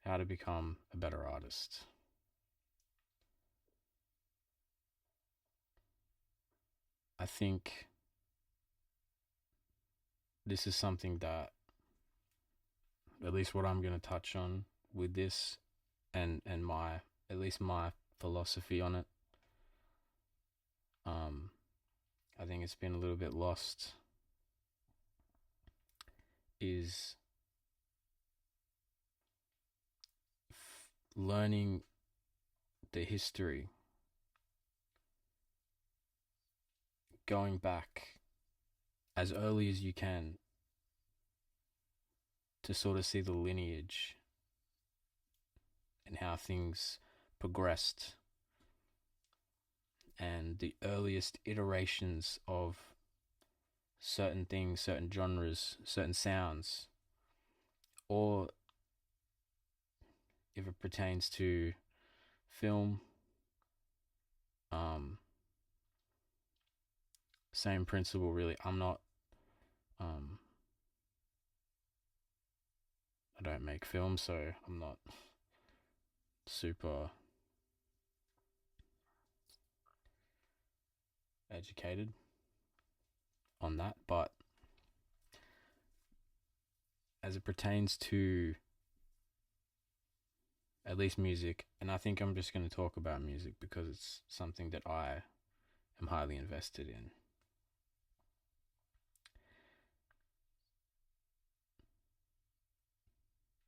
how to become a better artist. I think this is something that, at least what I'm going to touch on with this, and my, at least my philosophy on it. Um, I think it's been a little bit lost. Is learning the history, going back as early as you can to sort of see the lineage and how things progressed and the earliest iterations of certain things, certain genres, certain sounds, or if it pertains to film, um, same principle really. Um, I don't make films, so I'm not super educated on that, but as it pertains to at least music, and I think I'm just going to talk about music because it's something that I am highly invested in.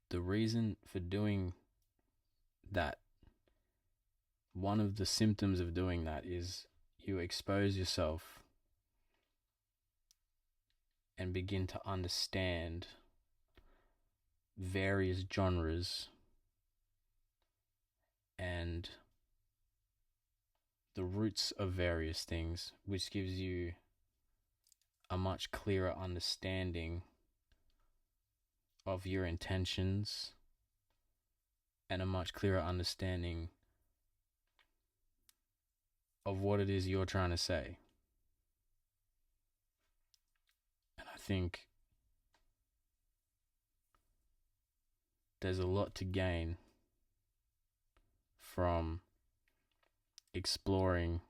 The reason for doing that, one of the symptoms of doing that is you expose yourself and begin to understand various genres and the roots of various things, which gives you a much clearer understanding of your intentions and a much clearer understanding of what it is you're trying to say. And I think there's a lot to gain from exploring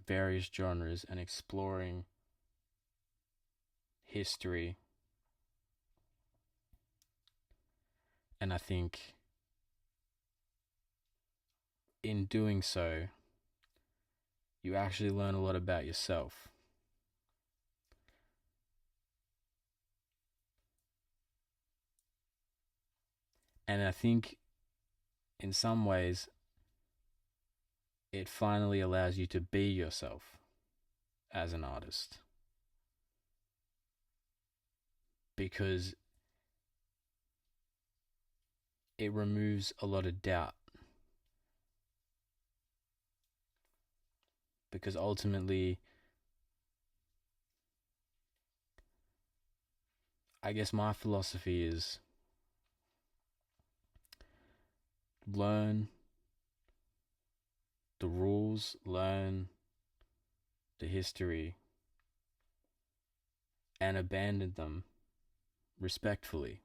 various genres and exploring history. And I think in doing so, you actually learn a lot about yourself. And I think in some ways, it finally allows you to be yourself as an artist. Because it removes a lot of doubt. Because ultimately, I guess my philosophy is learn the rules, learn the history, and abandon them respectfully.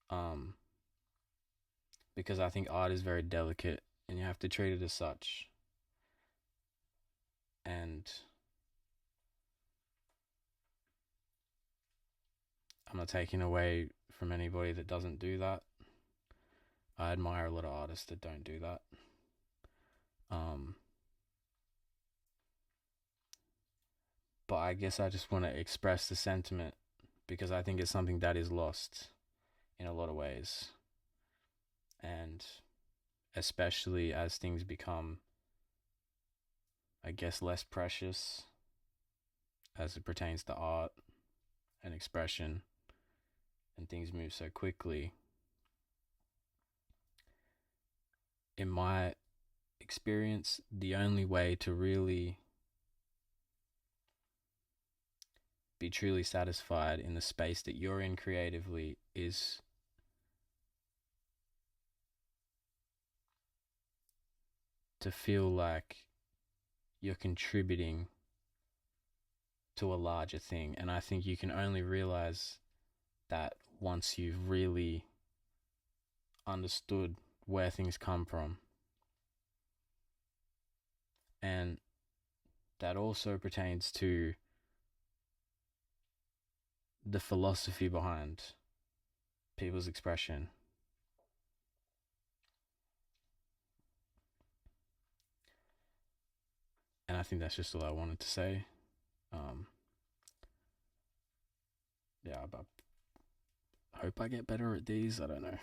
Um, because I think art is very delicate and you have to treat it as such. And I'm not taking away from anybody that doesn't do that. I admire a lot of artists that don't do that. Um, but I guess I just want to express the sentiment because I think it's something that is lost in a lot of ways. And especially as things become, I guess, less precious as it pertains to art and expression, and things move so quickly. In my experience, the only way to really be truly satisfied in the space that you're in creatively is to feel like you're contributing to a larger thing. And I think you can only realize that once you've really understood where things come from. And that also pertains to the philosophy behind people's expression. And I think that's just all I wanted to say. Yeah, but I hope I get better at these. I don't know.